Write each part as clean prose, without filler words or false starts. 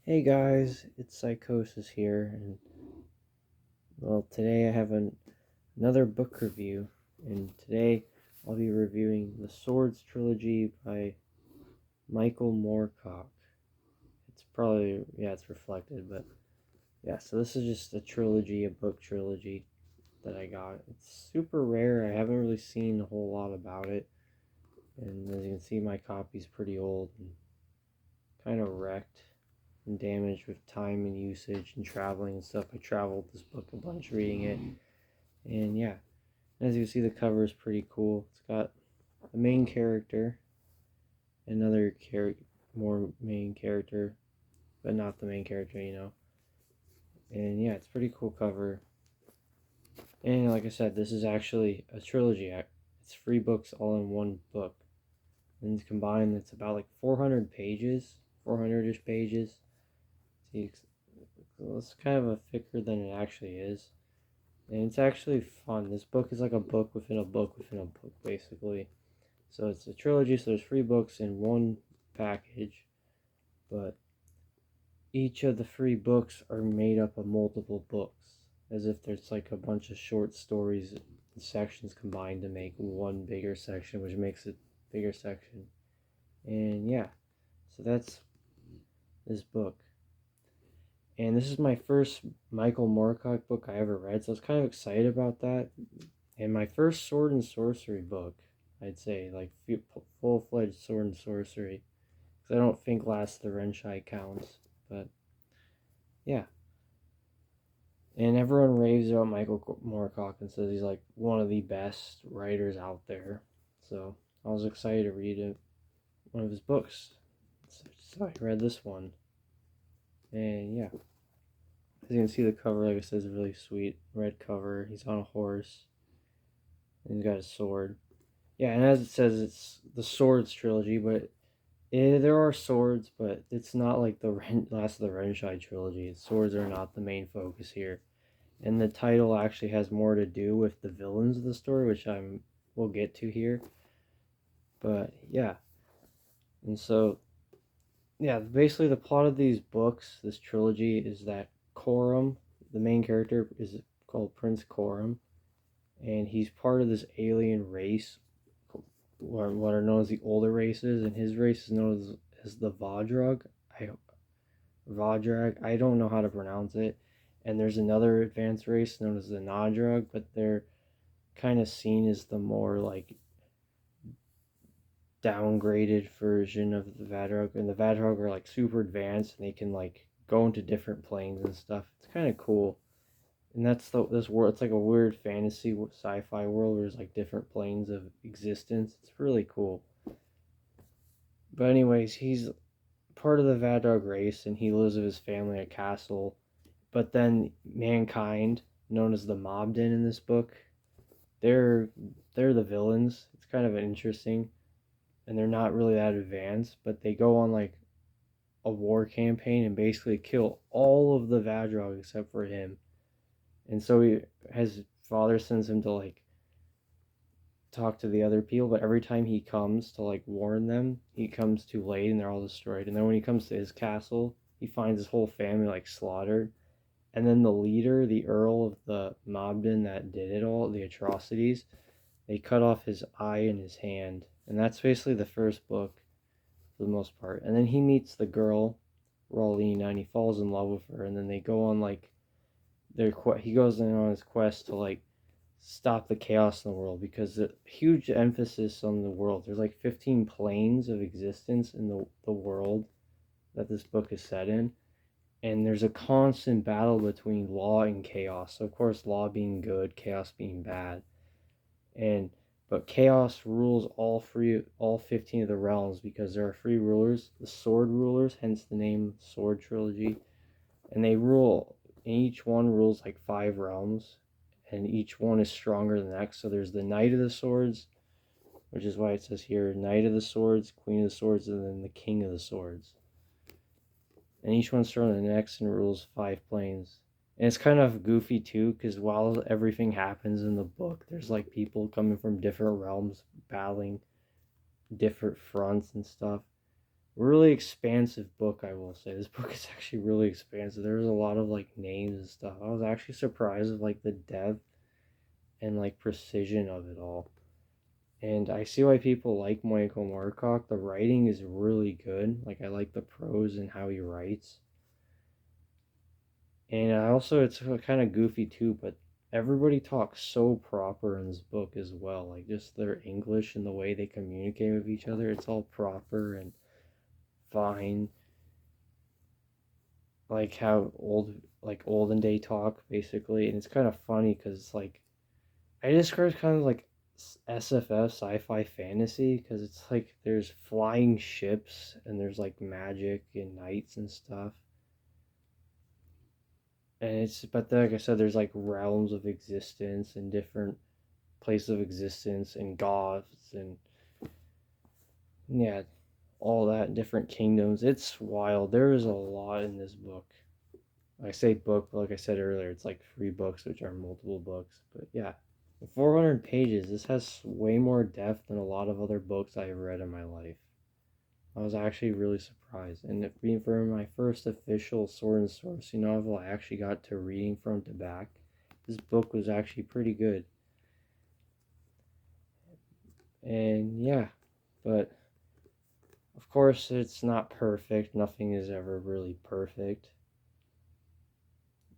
Hey guys, it's Psychosis here, and well, today I have another book review, and today I'll be reviewing the Swords Trilogy by Michael Moorcock. It's probably, yeah, it's reflected, but yeah, so this is just a trilogy, a book trilogy that I got. It's super rare, I haven't really seen a whole lot about it, and as you can see, my copy's pretty old and kind of wrecked and damaged with time and usage and traveling and stuff. I traveled this book a bunch reading it, and yeah, as you can see, the cover is pretty cool. It's got the main character, another more main character, but not the main character. And yeah, it's a pretty cool cover. And like I said, this is actually a trilogy. It's 3 books all in one book, and combined, it's about like 400 pages, 400-ish pages. See, it's kind of a thicker than it actually is. And it's actually fun. This book is like a book within a book within a book, basically. So it's a trilogy, so there's 3 books in one package, but each of the 3 books are made up of multiple books, as if there's like a bunch of short stories and sections combined to make one bigger section, which makes it a bigger section. And yeah, so that's this book. And this is my first Michael Moorcock book I ever read, so I was kind of excited about that. And my first sword and sorcery book, I'd say, like full-fledged sword and sorcery. Because I don't think Last of the Renshai counts. But yeah. And everyone raves about Michael Moorcock and says he's like one of the best writers out there. So I was excited to read one of his books. So I read this one. And yeah. As you can see, the cover, like I said, is really sweet. Red cover. He's on a horse. And he's got a sword. Yeah, and as it says, it's the Swords trilogy, but there are swords, but it's not like the Last of the Renshai trilogy. Swords are not the main focus here. And the title actually has more to do with the villains of the story, which we'll get to here. But yeah. And so yeah, basically the plot of these books, this trilogy, is that Coram, the main character, is called Prince Coram, and he's part of this alien race, what are known as the older races, and his race is known as the Vadrag. I don't know how to pronounce it. And there's another advanced race known as the Nadrag, but they're kind of seen as the more like downgraded version of the Vadrag. And the Vadrag are like super advanced, and they can like go into different planes and stuff. It's kind of cool. And that's this world. It's like a weird fantasy sci-fi world where there's like different planes of existence. It's really cool. But anyways, he's part of the Vadrag race, and he lives with his family at a castle. But then mankind, known as the Mobden in this book, they're they're the villains. It's kind of interesting, and they're not really that advanced, but they go on like a war campaign and basically kill all of the Vadrag except for him. And so his father sends him to like talk to the other people, but every time he comes to like warn them, he comes too late and they're all destroyed. And then when he comes to his castle, he finds his whole family like slaughtered. And then the leader, the Earl of the Mobden that did it all, the atrocities, they cut off his eye and his hand. And that's basically the first book for the most part. And then he meets the girl, Raulina, and he falls in love with her. And then they go on like he goes in on his quest to like stop the chaos in the world, because the huge emphasis on the world. There's like 15 planes of existence in the world that this book is set in, and there's a constant battle between law and chaos. So of course, law being good, chaos being bad, and but chaos rules all 15 of the realms, because there are 3 rulers, the sword rulers, hence the name Sword Trilogy, and they rule. And each one rules like 5 realms, and each one is stronger than the next. So there's the Knight of the Swords, which is why it says here Knight of the Swords, Queen of the Swords, and then the King of the Swords. And each one's stronger than the next and rules 5 planes. And it's kind of goofy too, because while everything happens in the book, there's like people coming from different realms battling different fronts and stuff, really expansive book, I will say. This book is actually really expansive. There's a lot of like names and stuff. I was actually surprised of like the depth and like precision of it all. And I see why people like Michael Moorcock. The writing is really good. Like I like the prose and how he writes. And I also it's kind of goofy too, but everybody talks so proper in this book as well. Like just their English and the way they communicate with each other, it's all proper and fine. Like how olden day talk basically, and it's kind of funny because like I describe it kind of like SFF sci-fi fantasy because it's like there's flying ships and there's like magic and knights and stuff, and it's but then, like I said, there's like realms of existence and different places of existence and gods and yeah, all that different kingdoms. It's wild. There is a lot in this book. I say book, but like I said earlier, it's like 3 books, which are multiple books. But yeah, 400 pages. This has way more depth than a lot of other books I've read in my life. I was actually really surprised. And it being for my first official sword and sorcery novel, I actually got to reading front to back. This book was actually pretty good. And yeah, but of course, it's not perfect. Nothing is ever really perfect.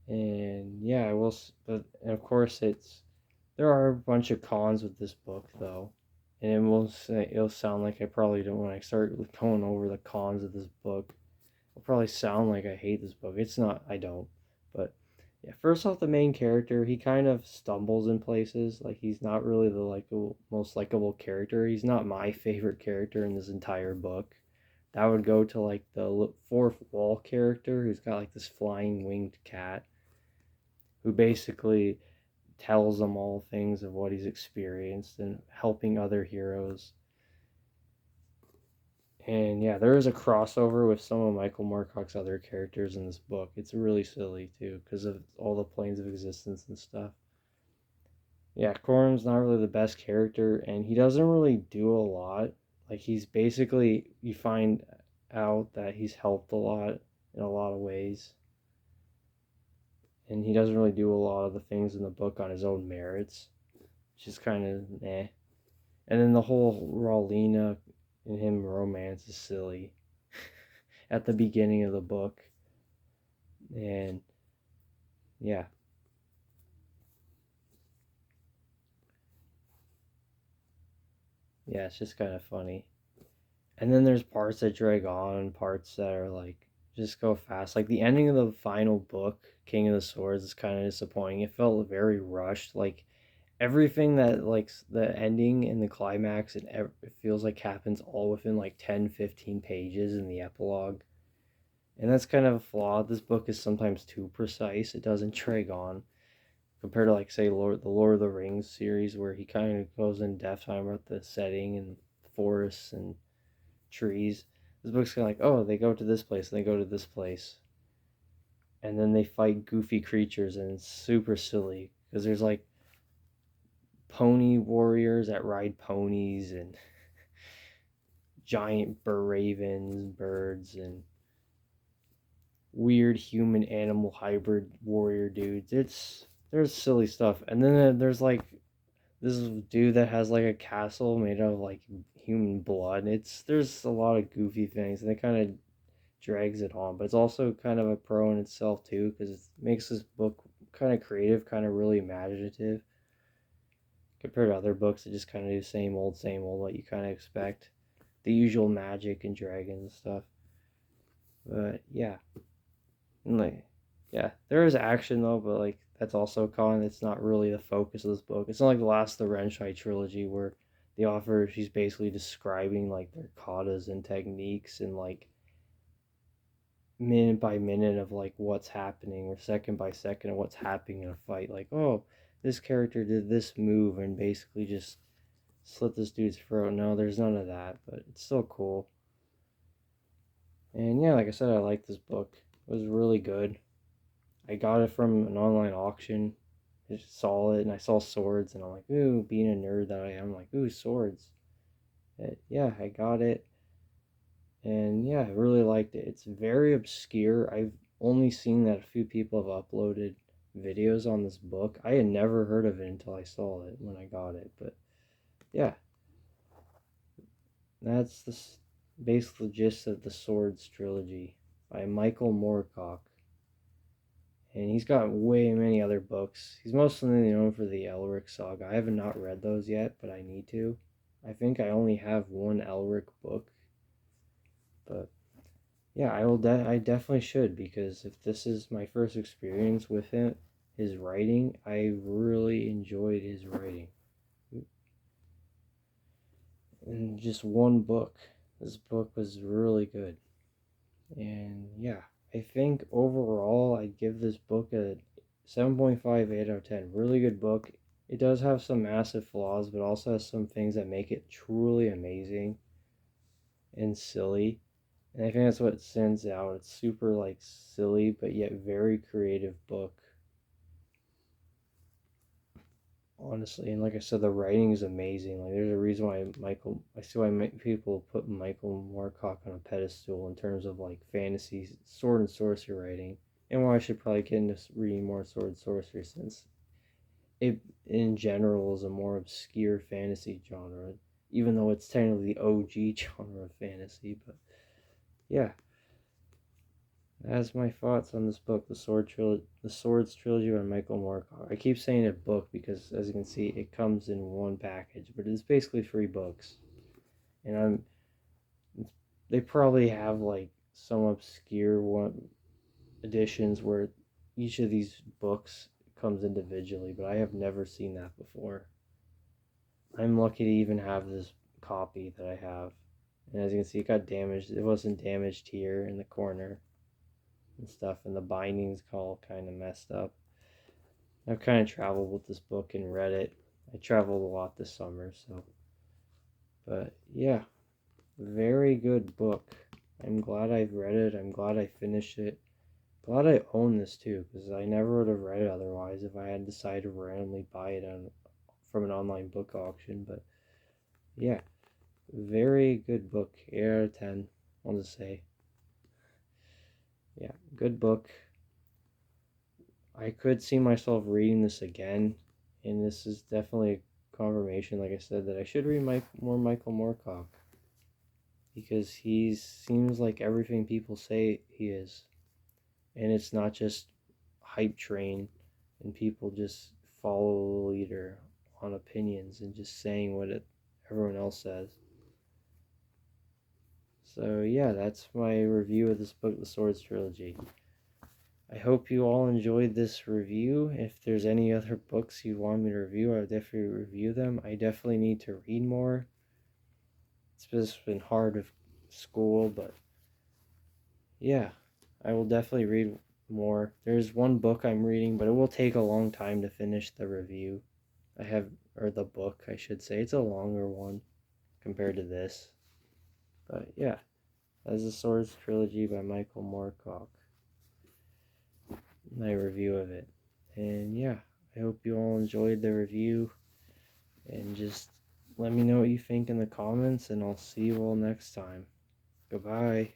And yeah, I will. But and of course, there are a bunch of cons with this book, though, and it'll sound like I probably don't when I start going over the cons of this book. It'll probably sound like I hate this book. It's not. I don't. But yeah, first off, the main character he kind of stumbles in places. Like he's not really the most likable character. He's not my favorite character in this entire book. That would go to like the fourth wall character who's got like this flying winged cat who basically tells them all things of what he's experienced and helping other heroes. And yeah, there is a crossover with some of Michael Moorcock's other characters in this book. It's really silly too because of all the planes of existence and stuff. Yeah, Coram's not really the best character and he doesn't really do a lot. Like he's basically you find out that he's helped a lot in a lot of ways. And he doesn't really do a lot of the things in the book on his own merits. Which is kind of eh. And then the whole Rawlina and him romance is silly at the beginning of the book. And yeah. Yeah, it's just kind of funny. And then there's parts that drag on, parts that are like just go fast. Like the ending of the final book, King of the Swords, is kind of disappointing. It felt very rushed. Like everything that like the ending and the climax it feels like happens all within like 10-15 pages in the epilogue. And that's kind of a flaw. This book is sometimes too precise. It doesn't drag on compared to like say the Lord of the Rings series where he kind of goes in depth time about the setting and forests and trees. This book's kind of like, oh, they go to this place and they go to this place, and then they fight goofy creatures and it's super silly because there's like pony warriors that ride ponies and giant ravens, birds, and weird human animal hybrid warrior dudes. There's silly stuff, and then there's like this dude that has like a castle made out of like human blood. There's a lot of goofy things, and it kind of drags it on, but it's also kind of a pro in itself too because it makes this book kind of creative, kind of really imaginative compared to other books that just kind of do same old, what you kind of expect, the usual magic and dragons and stuff. But yeah, and like yeah, there is action though, but like that's also a con. It's not really the focus of this book. It's not like the last of the Renshai trilogy where the author she's basically describing like their katas and techniques and like minute by minute of like what's happening or second by second of what's happening in a fight. Like, oh, this character did this move and basically just slit this dude's throat. No, there's none of that, but it's still cool. And yeah, like I said, I like this book. It was really good. I got it from an online auction. I just saw it and I saw swords and I'm like, ooh, being a nerd that I am, I'm like, ooh, swords. But yeah, I got it. And yeah, I really liked it. It's very obscure. I've only seen that a few people have uploaded videos on this book. I had never heard of it until I saw it when I got it. But yeah, that's basically the gist of the Swords trilogy by Michael Moorcock. And he's got way many other books. He's mostly known for the Elric saga. I have not read those yet, but I need to. I think I only have one Elric book, but yeah, I definitely should, because if this is my first experience with him, his writing, I really enjoyed his writing. And just one book. This book was really good. And yeah, I think overall I'd give this book a 7.58 out of 10. Really good book. It does have some massive flaws, but also has some things that make it truly amazing and silly. And I think that's what stands out. It's super like silly, but yet very creative book. Honestly, and like I said, the writing is amazing. Like, there's a reason why I see why people put Michael Moorcock on a pedestal in terms of like fantasy, sword and sorcery writing, and why I should probably get into reading more sword and sorcery, since it in general is a more obscure fantasy genre, even though it's technically the OG genre of fantasy. But yeah, that's my thoughts on this book, the Swords Trilogy by Michael Moorcock. I keep saying a book because, as you can see, it comes in one package, but it's basically 3 books. And they probably have like some obscure one editions where each of these books comes individually, but I have never seen that before. I'm lucky to even have this copy that I have. And as you can see, it got damaged. It wasn't damaged here in the corner and stuff, and the binding's all kind of messed up. I've kind of traveled with this book and read it. I traveled a lot this summer, so. But yeah, very good book. I'm glad I've read it. I'm glad I finished it. Glad I own this too, because I never would have read it otherwise if I had decided to randomly buy it from an online book auction. But yeah, very good book. 8 out of 10, I'll just say. Yeah, good book. I could see myself reading this again, and this is definitely a confirmation, like I said, that I should read more Michael Moorcock, because he seems like everything people say he is, and it's not just hype train and people just follow the leader on opinions and just saying what everyone else says. So yeah, that's my review of this book, The Swords Trilogy. I hope you all enjoyed this review. If there's any other books you want me to review, I'll definitely review them. I definitely need to read more. It's just been hard with school, but yeah, I will definitely read more. There's one book I'm reading, but it will take a long time to finish the review. Or the book, I should say. It's a longer one compared to this. But yeah, that's the Swords Trilogy by Michael Moorcock. My review of it. And yeah, I hope you all enjoyed the review. And just let me know what you think in the comments, and I'll see you all next time. Goodbye.